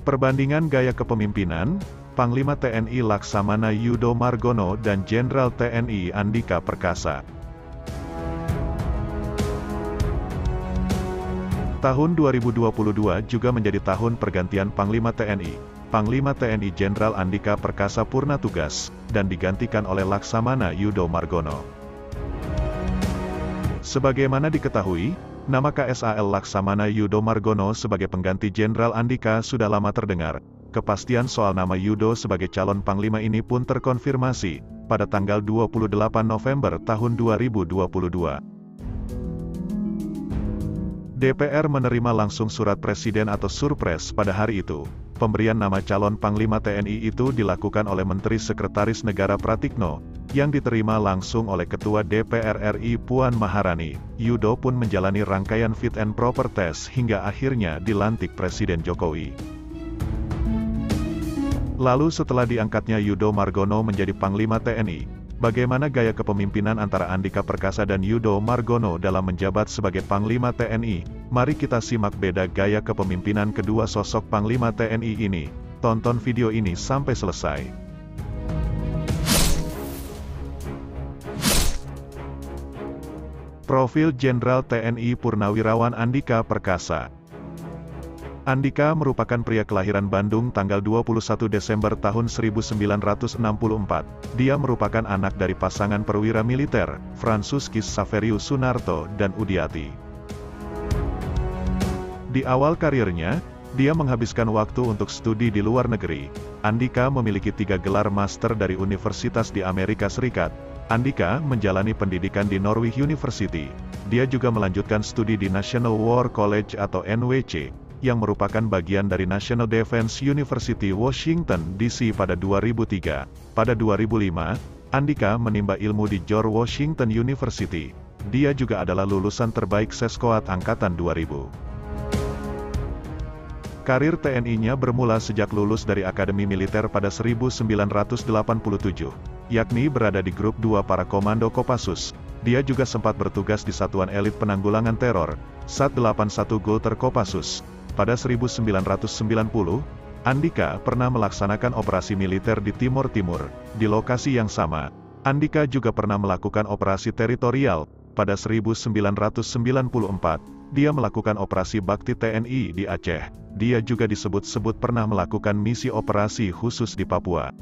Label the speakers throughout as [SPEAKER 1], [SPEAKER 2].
[SPEAKER 1] Perbandingan gaya kepemimpinan, Panglima TNI Laksamana Yudo Margono dan Jenderal TNI Andika Perkasa. Tahun 2022 juga menjadi tahun pergantian Panglima TNI. Panglima TNI Jenderal Andika Perkasa purna tugas, dan digantikan oleh Laksamana Yudo Margono. Sebagaimana diketahui, nama KSAL Laksamana Yudo Margono sebagai pengganti Jenderal Andika sudah lama terdengar. Kepastian soal nama Yudo sebagai calon Panglima ini pun terkonfirmasi, pada tanggal 28 November tahun 2022. DPR menerima langsung surat Presiden atau Surpres pada hari itu. Pemberian nama calon Panglima TNI itu dilakukan oleh Menteri Sekretaris Negara Pratikno, yang diterima langsung oleh Ketua DPR RI Puan Maharani. Yudo pun menjalani rangkaian fit and proper test hingga akhirnya dilantik Presiden Jokowi. Lalu setelah diangkatnya Yudo Margono menjadi Panglima TNI, bagaimana gaya kepemimpinan antara Andika Perkasa dan Yudo Margono dalam menjabat sebagai Panglima TNI? Mari kita simak beda gaya kepemimpinan kedua sosok Panglima TNI ini. Tonton video ini sampai selesai. Profil Jenderal TNI Purnawirawan Andika Perkasa. Andika merupakan pria kelahiran Bandung tanggal 21 Desember tahun 1964. Dia merupakan anak dari pasangan perwira militer, Fransuskis Saverius Sunarto dan Udiati. Di awal karirnya, dia menghabiskan waktu untuk studi di luar negeri. Andika memiliki 3 gelar master dari universitas di Amerika Serikat. Andika menjalani pendidikan di Norwich University. Dia juga melanjutkan studi di National War College atau NWC, yang merupakan bagian dari National Defense University Washington, D.C. pada 2003. Pada 2005, Andika menimba ilmu di George Washington University. Dia juga adalah lulusan terbaik Seskoat Angkatan 2000. Karir TNI-nya bermula sejak lulus dari Akademi Militer pada 1987, yakni berada di Grup 2 para Komando Kopassus. Dia juga sempat bertugas di Satuan Elit Penanggulangan Teror, Sat 81 Gulter Kopassus. Pada 1990, Andika pernah melaksanakan operasi militer di Timur Timur. Di lokasi yang sama, Andika juga pernah melakukan operasi teritorial. Pada 1994, dia melakukan operasi bakti TNI di Aceh. Dia juga disebut-sebut pernah melakukan misi operasi khusus di Papua.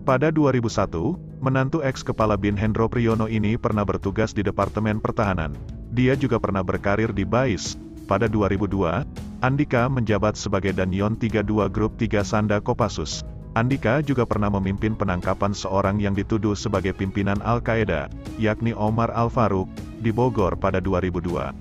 [SPEAKER 1] Pada 2001, menantu ex-kepala BIN Hendro Priyono ini pernah bertugas di Departemen Pertahanan. Dia juga pernah berkarir di BAIS. Pada 2002, Andika menjabat sebagai Danyon 32 Grup 3 Sanda Kopassus. Andika juga pernah memimpin penangkapan seorang yang dituduh sebagai pimpinan Al-Qaeda, yakni Omar Al-Faruq, di Bogor pada 2002.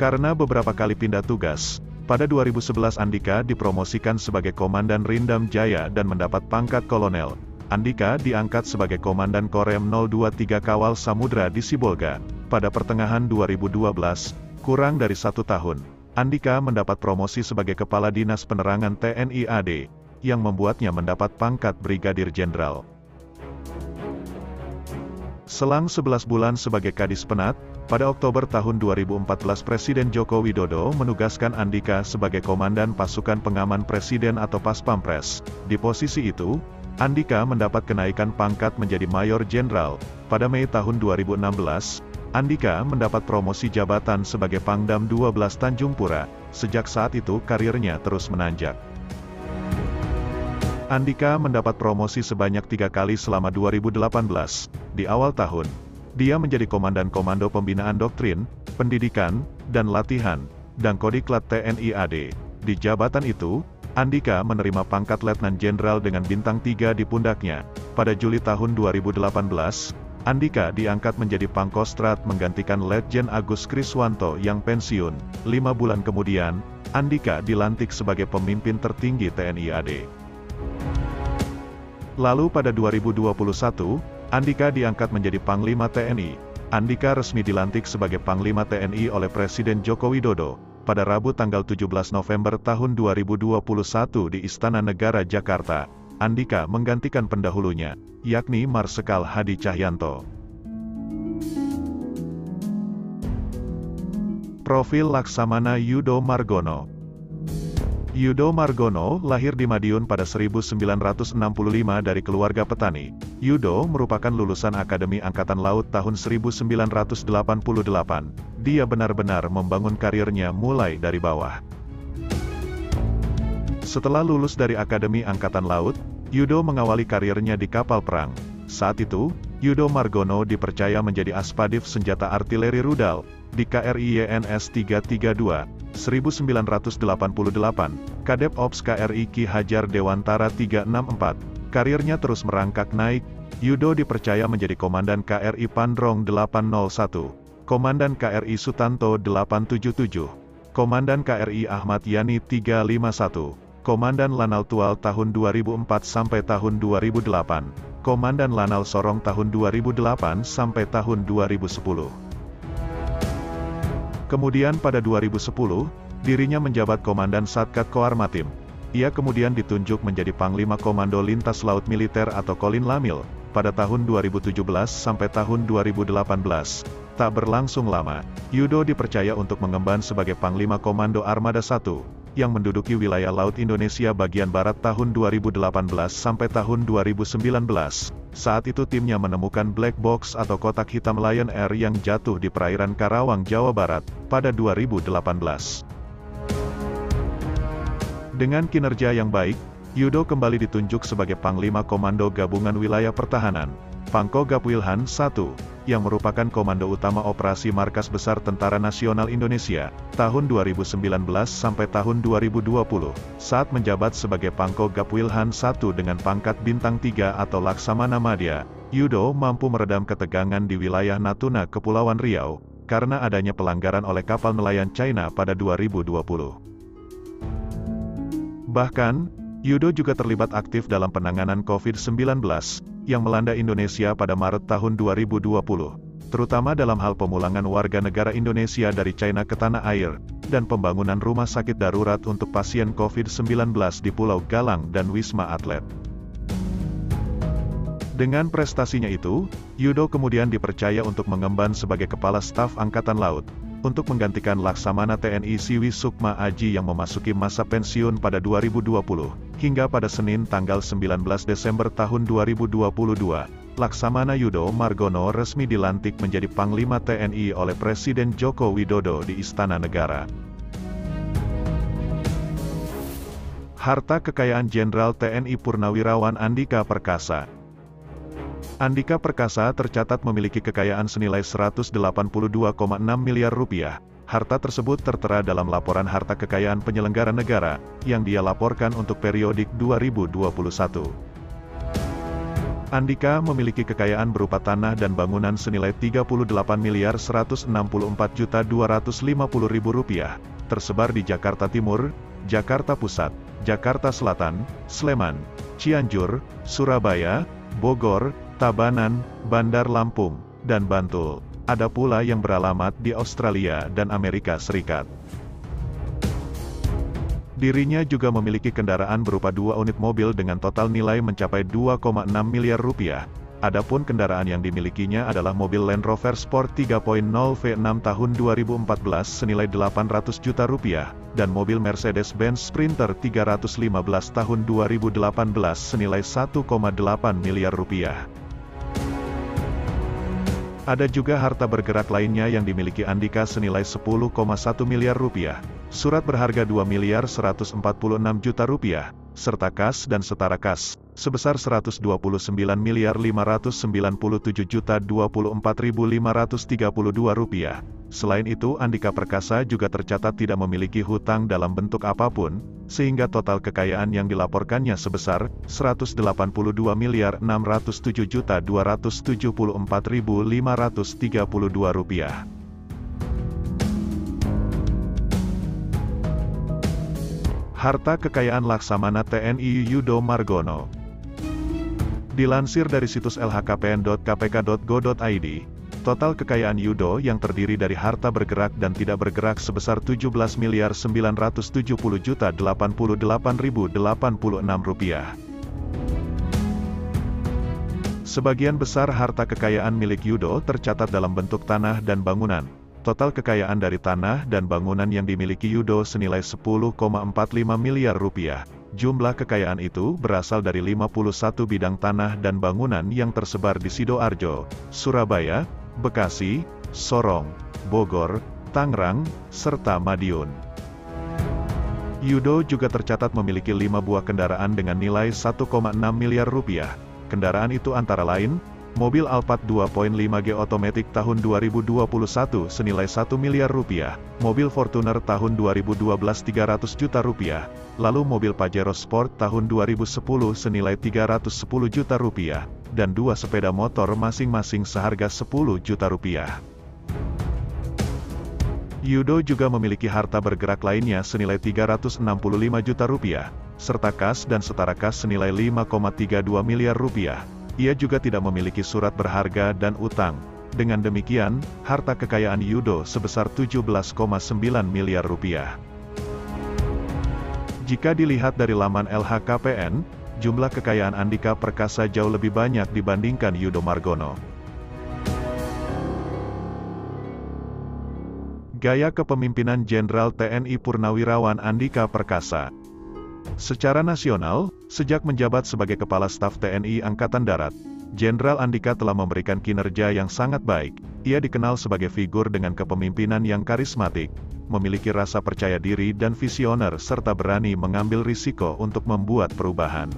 [SPEAKER 1] Karena beberapa kali pindah tugas, pada 2011 Andika dipromosikan sebagai Komandan Rindam Jaya dan mendapat pangkat Kolonel. Andika diangkat sebagai Komandan Korem 023 Kawal Samudra di Sibolga. Pada pertengahan 2012, kurang dari 1 tahun, Andika mendapat promosi sebagai Kepala Dinas Penerangan TNI AD, yang membuatnya mendapat pangkat Brigadir Jenderal. Selang 11 bulan sebagai Kadis Penat, pada Oktober tahun 2014 Presiden Joko Widodo menugaskan Andika sebagai Komandan Pasukan Pengaman Presiden atau Paspampres. Di posisi itu, Andika mendapat kenaikan pangkat menjadi Mayor Jenderal. Pada Mei tahun 2016, Andika mendapat promosi jabatan sebagai Pangdam 12 Tanjung Pura. Sejak saat itu karirnya terus menanjak. Andika mendapat promosi sebanyak 3 kali selama 2018. Di awal tahun, dia menjadi Komandan Komando Pembinaan Doktrin, Pendidikan, dan Latihan, dan Kodiklat TNI AD. Di jabatan itu, Andika menerima pangkat Letnan Jenderal dengan bintang 3 di pundaknya. Pada Juli tahun 2018, Andika diangkat menjadi Pangkostrat menggantikan Letjen Agus Kriswanto yang pensiun. 5 bulan kemudian, Andika dilantik sebagai pemimpin tertinggi TNI AD. Lalu pada 2021, Andika diangkat menjadi Panglima TNI. Andika resmi dilantik sebagai Panglima TNI oleh Presiden Joko Widodo, pada Rabu tanggal 17 November tahun 2021 di Istana Negara Jakarta. Andika menggantikan pendahulunya, yakni Marsikal Hadi Cahyanto. Profil Laksamana Yudo Margono. Yudo Margono lahir di Madiun pada 1965 dari keluarga petani. Yudo merupakan lulusan Akademi Angkatan Laut tahun 1988. Dia benar-benar membangun karirnya mulai dari bawah. Setelah lulus dari Akademi Angkatan Laut, Yudo mengawali karirnya di kapal perang. Saat itu, Yudo Margono dipercaya menjadi aspadif senjata artileri rudal di KRI YNS 332, 1988, Kadep Ops KRI Ki Hajar Dewantara 364. Karirnya terus merangkak naik. Yudo dipercaya menjadi Komandan KRI Pandrong 801, Komandan KRI Sutanto 877, Komandan KRI Ahmad Yani 351, Komandan Lanal Tual tahun 2004 sampai tahun 2008, Komandan Lanal Sorong tahun 2008 sampai tahun 2010. Kemudian pada 2010, dirinya menjabat Komandan Satkat Koarmatim. Ia kemudian ditunjuk menjadi Panglima Komando Lintas Laut Militer atau Kolin Lamil, pada tahun 2017 sampai tahun 2018. Tak berlangsung lama, Yudo dipercaya untuk mengemban sebagai Panglima Komando Armada 1, yang menduduki wilayah Laut Indonesia bagian barat tahun 2018 sampai tahun 2019. Saat itu timnya menemukan black box atau kotak hitam Lion Air yang jatuh di perairan Karawang, Jawa Barat, pada 2018. Dengan kinerja yang baik, Yudo kembali ditunjuk sebagai Panglima Komando Gabungan Wilayah Pertahanan, Pangkogap Wilhan I, yang merupakan Komando Utama Operasi Markas Besar Tentara Nasional Indonesia, tahun 2019 sampai tahun 2020. Saat menjabat sebagai Pangkogap Wilhan I dengan pangkat Bintang 3 atau Laksamana Madya, Yudo mampu meredam ketegangan di wilayah Natuna Kepulauan Riau, karena adanya pelanggaran oleh kapal nelayan China pada 2020. Bahkan, Yudo juga terlibat aktif dalam penanganan COVID-19, yang melanda Indonesia pada Maret tahun 2020, terutama dalam hal pemulangan warga negara Indonesia dari China ke tanah air, dan pembangunan rumah sakit darurat untuk pasien COVID-19 di Pulau Galang dan Wisma Atlet. Dengan prestasinya itu, Yudo kemudian dipercaya untuk mengemban sebagai Kepala Staf Angkatan Laut, untuk menggantikan Laksamana TNI Siwi Sukma Aji yang memasuki masa pensiun pada 2020, hingga pada Senin tanggal 19 Desember tahun 2022, Laksamana Yudo Margono resmi dilantik menjadi Panglima TNI oleh Presiden Joko Widodo di Istana Negara. Harta kekayaan Jenderal TNI Purnawirawan Andika Perkasa. Andika Perkasa tercatat memiliki kekayaan senilai 182,6 miliar rupiah. Harta tersebut tertera dalam laporan harta kekayaan penyelenggara negara, yang dia laporkan untuk periodik 2021. Andika memiliki kekayaan berupa tanah dan bangunan senilai 38.164.250.000 rupiah, tersebar di Jakarta Timur, Jakarta Pusat, Jakarta Selatan, Sleman, Cianjur, Surabaya, Bogor, Tabanan, Bandar Lampung, dan Bantul. Ada pula yang beralamat di Australia dan Amerika Serikat. Dirinya juga memiliki kendaraan berupa 2 unit mobil dengan total nilai mencapai 2,6 miliar rupiah. Adapun kendaraan yang dimilikinya adalah mobil Land Rover Sport 3.0 V6 tahun 2014 senilai 800 juta rupiah, dan mobil Mercedes-Benz Sprinter 315 tahun 2018 senilai 1,8 miliar rupiah. Ada juga harta bergerak lainnya yang dimiliki Andika senilai 10,1 miliar rupiah, surat berharga 2 miliar 146 juta rupiah, serta kas dan setara kas, sebesar 129 miliar 597 juta 24.532 rupiah. Selain itu, Andika Perkasa juga tercatat tidak memiliki hutang dalam bentuk apapun, sehingga total kekayaan yang dilaporkannya sebesar 182 miliar 607 juta 274.532 rupiah. Harta kekayaan Laksamana TNI Yudo Margono. Dilansir dari situs lhkpn.kpk.go.id, total kekayaan Yudo yang terdiri dari harta bergerak dan tidak bergerak sebesar 17 miliar 970 juta 88.086 rupiah. Sebagian besar harta kekayaan milik Yudo tercatat dalam bentuk tanah dan bangunan. Total kekayaan dari tanah dan bangunan yang dimiliki Yudo senilai 10,45 miliar rupiah. Jumlah kekayaan itu berasal dari 51 bidang tanah dan bangunan yang tersebar di Sidoarjo, Surabaya, Bekasi, Sorong, Bogor, Tangerang, serta Madiun. Yudo juga tercatat memiliki 5 buah kendaraan dengan nilai 1,6 miliar rupiah. Kendaraan itu antara lain, mobil Alphard 2.5G Automatic tahun 2021 senilai 1 miliar rupiah, mobil Fortuner tahun 2012 300 juta rupiah, lalu mobil Pajero Sport tahun 2010 senilai 310 juta rupiah, dan 2 sepeda motor masing-masing seharga 10 juta rupiah. Yudo juga memiliki harta bergerak lainnya senilai 365 juta rupiah, serta kas dan setara kas senilai 5,32 miliar rupiah. Ia juga tidak memiliki surat berharga dan utang. Dengan demikian, harta kekayaan Yudo sebesar 17,9 miliar rupiah. Jika dilihat dari laman LHKPN, jumlah kekayaan Andika Perkasa jauh lebih banyak dibandingkan Yudo Margono. Gaya kepemimpinan Jenderal TNI Purnawirawan Andika Perkasa. Secara nasional, sejak menjabat sebagai Kepala Staf TNI Angkatan Darat, Jenderal Andika telah memberikan kinerja yang sangat baik. Ia dikenal sebagai figur dengan kepemimpinan yang karismatik, memiliki rasa percaya diri dan visioner serta berani mengambil risiko untuk membuat perubahan.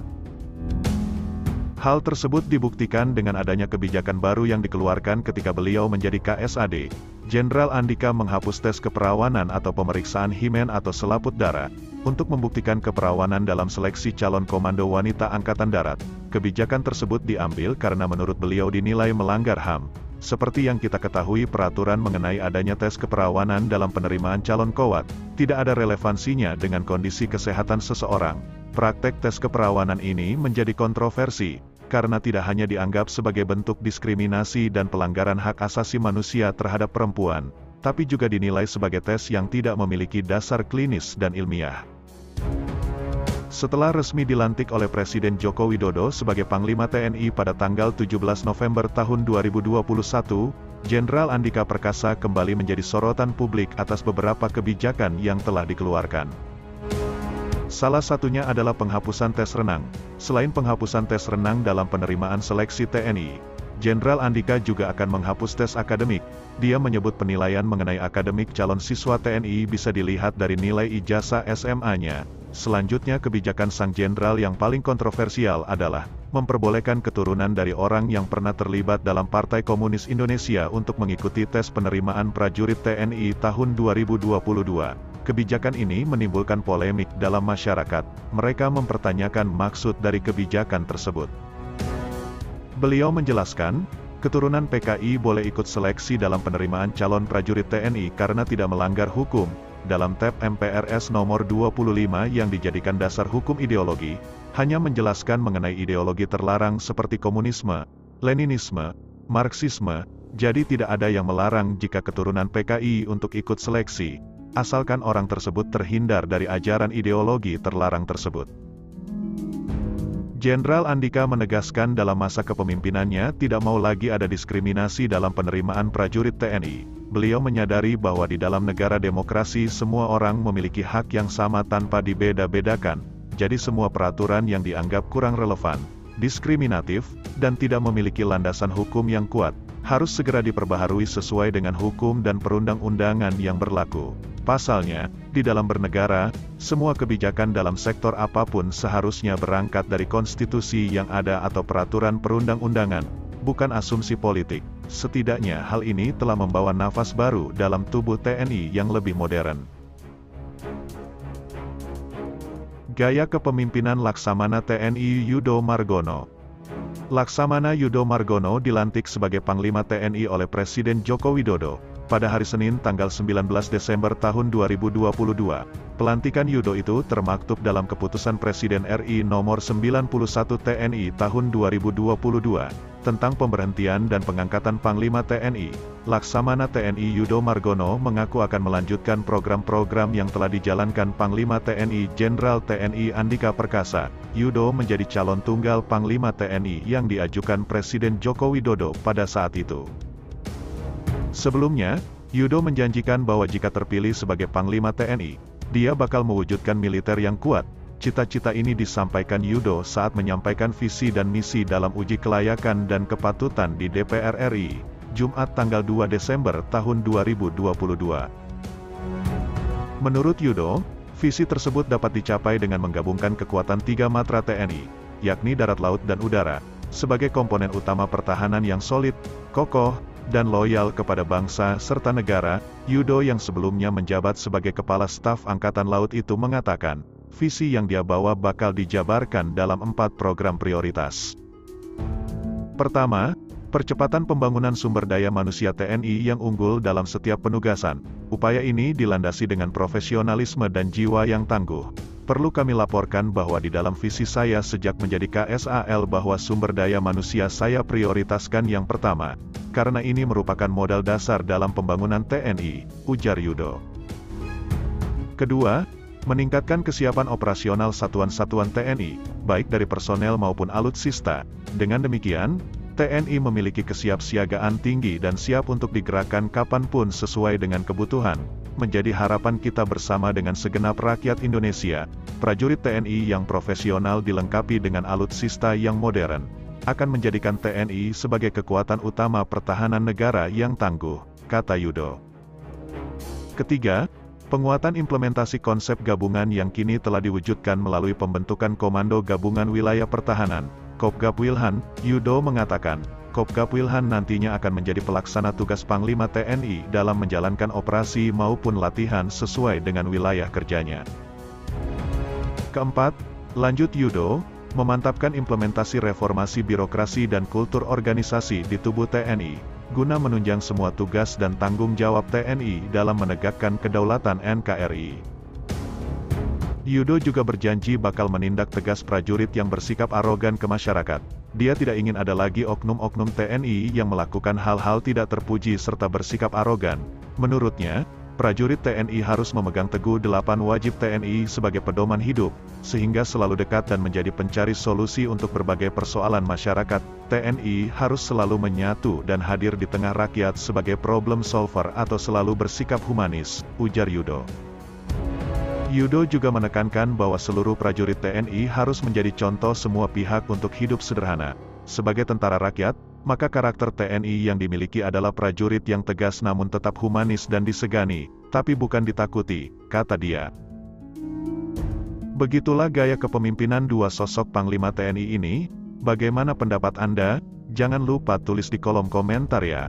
[SPEAKER 1] Hal tersebut dibuktikan dengan adanya kebijakan baru yang dikeluarkan ketika beliau menjadi KSAD. Jenderal Andika menghapus tes keperawanan atau pemeriksaan himen atau selaput darah, untuk membuktikan keperawanan dalam seleksi calon komando wanita Angkatan Darat. Kebijakan tersebut diambil karena menurut beliau dinilai melanggar HAM. Seperti yang kita ketahui, peraturan mengenai adanya tes keperawanan dalam penerimaan calon kowat, tidak ada relevansinya dengan kondisi kesehatan seseorang. Praktek tes keperawanan ini menjadi kontroversi, karena tidak hanya dianggap sebagai bentuk diskriminasi dan pelanggaran hak asasi manusia terhadap perempuan, tapi juga dinilai sebagai tes yang tidak memiliki dasar klinis dan ilmiah. Setelah resmi dilantik oleh Presiden Joko Widodo sebagai Panglima TNI pada tanggal 17 November tahun 2021, Jenderal Andika Perkasa kembali menjadi sorotan publik atas beberapa kebijakan yang telah dikeluarkan. Salah satunya adalah penghapusan tes renang. Selain penghapusan tes renang dalam penerimaan seleksi TNI, Jenderal Andika juga akan menghapus tes akademik. Dia menyebut penilaian mengenai akademik calon siswa TNI bisa dilihat dari nilai ijazah SMA-nya. Selanjutnya, kebijakan sang jenderal yang paling kontroversial adalah memperbolehkan keturunan dari orang yang pernah terlibat dalam Partai Komunis Indonesia untuk mengikuti tes penerimaan prajurit TNI tahun 2022. Kebijakan ini menimbulkan polemik dalam masyarakat. Mereka mempertanyakan maksud dari kebijakan tersebut. Beliau menjelaskan, keturunan PKI boleh ikut seleksi dalam penerimaan calon prajurit TNI karena tidak melanggar hukum. Dalam TAP MPRS nomor 25 yang dijadikan dasar hukum ideologi, hanya menjelaskan mengenai ideologi terlarang seperti komunisme, Leninisme, Marxisme, jadi tidak ada yang melarang jika keturunan PKI untuk ikut seleksi, asalkan orang tersebut terhindar dari ajaran ideologi terlarang tersebut. Jenderal Andika menegaskan dalam masa kepemimpinannya tidak mau lagi ada diskriminasi dalam penerimaan prajurit TNI. Beliau menyadari bahwa di dalam negara demokrasi semua orang memiliki hak yang sama tanpa dibeda-bedakan, jadi semua peraturan yang dianggap kurang relevan, diskriminatif, dan tidak memiliki landasan hukum yang kuat, harus segera diperbaharui sesuai dengan hukum dan perundang-undangan yang berlaku. Pasalnya, di dalam bernegara, semua kebijakan dalam sektor apapun seharusnya berangkat dari konstitusi yang ada atau peraturan perundang-undangan, bukan asumsi politik. Setidaknya hal ini telah membawa nafas baru dalam tubuh TNI yang lebih modern. Gaya kepemimpinan Laksamana TNI Yudo Margono. Laksamana Yudo Margono dilantik sebagai Panglima TNI oleh Presiden Joko Widodo pada hari Senin tanggal 19 Desember tahun 2022. Pelantikan Yudo itu termaktub dalam Keputusan Presiden RI Nomor 91 TNI tahun 2022, tentang pemberhentian dan pengangkatan Panglima TNI. Laksamana TNI Yudo Margono mengaku akan melanjutkan program-program yang telah dijalankan Panglima TNI Jenderal TNI Andika Perkasa. Yudo menjadi calon tunggal Panglima TNI yang diajukan Presiden Joko Widodo pada saat itu. Sebelumnya, Yudo menjanjikan bahwa jika terpilih sebagai Panglima TNI, dia bakal mewujudkan militer yang kuat. Cita-cita ini disampaikan Yudo saat menyampaikan visi dan misi dalam uji kelayakan dan kepatutan di DPR RI, Jumat tanggal 2 Desember tahun 2022. Menurut Yudo, visi tersebut dapat dicapai dengan menggabungkan kekuatan tiga matra TNI, yakni darat, laut, dan udara, sebagai komponen utama pertahanan yang solid, kokoh, dan loyal kepada bangsa serta negara. Yudo yang sebelumnya menjabat sebagai Kepala Staf Angkatan Laut itu mengatakan, visi yang dia bawa bakal dijabarkan dalam 4 program prioritas. Pertama, percepatan pembangunan sumber daya manusia TNI yang unggul dalam setiap penugasan. Upaya ini dilandasi dengan profesionalisme dan jiwa yang tangguh. Perlu kami laporkan bahwa di dalam visi saya sejak menjadi KSAL bahwa sumber daya manusia saya prioritaskan yang pertama, karena ini merupakan modal dasar dalam pembangunan TNI, ujar Yudo. Kedua, meningkatkan kesiapan operasional satuan-satuan TNI, baik dari personel maupun alutsista. Dengan demikian, TNI memiliki kesiapsiagaan tinggi dan siap untuk digerakkan kapanpun sesuai dengan kebutuhan. Menjadi harapan kita bersama dengan segenap rakyat Indonesia, prajurit TNI yang profesional dilengkapi dengan alutsista yang modern, akan menjadikan TNI sebagai kekuatan utama pertahanan negara yang tangguh, kata Yudo. Ketiga, penguatan implementasi konsep gabungan yang kini telah diwujudkan melalui pembentukan Komando Gabungan Wilayah Pertahanan, Kopgab Wilhan. Yudo mengatakan, Kopgab Wilhan nantinya akan menjadi pelaksana tugas Panglima TNI dalam menjalankan operasi maupun latihan sesuai dengan wilayah kerjanya. Keempat, lanjut Yudo, memantapkan implementasi reformasi birokrasi dan kultur organisasi di tubuh TNI, guna menunjang semua tugas dan tanggung jawab TNI dalam menegakkan kedaulatan NKRI. Yudo juga berjanji bakal menindak tegas prajurit yang bersikap arogan ke masyarakat. Dia tidak ingin ada lagi oknum-oknum TNI yang melakukan hal-hal tidak terpuji serta bersikap arogan. Menurutnya, prajurit TNI harus memegang teguh 8 wajib TNI sebagai pedoman hidup, sehingga selalu dekat dan menjadi pencari solusi untuk berbagai persoalan masyarakat. TNI harus selalu menyatu dan hadir di tengah rakyat sebagai problem solver atau selalu bersikap humanis, ujar Yudo. Yudo juga menekankan bahwa seluruh prajurit TNI harus menjadi contoh semua pihak untuk hidup sederhana. Sebagai tentara rakyat, maka karakter TNI yang dimiliki adalah prajurit yang tegas namun tetap humanis dan disegani, tapi bukan ditakuti, kata dia. Begitulah gaya kepemimpinan dua sosok Panglima TNI ini. Bagaimana pendapat Anda? Jangan lupa tulis di kolom komentar ya.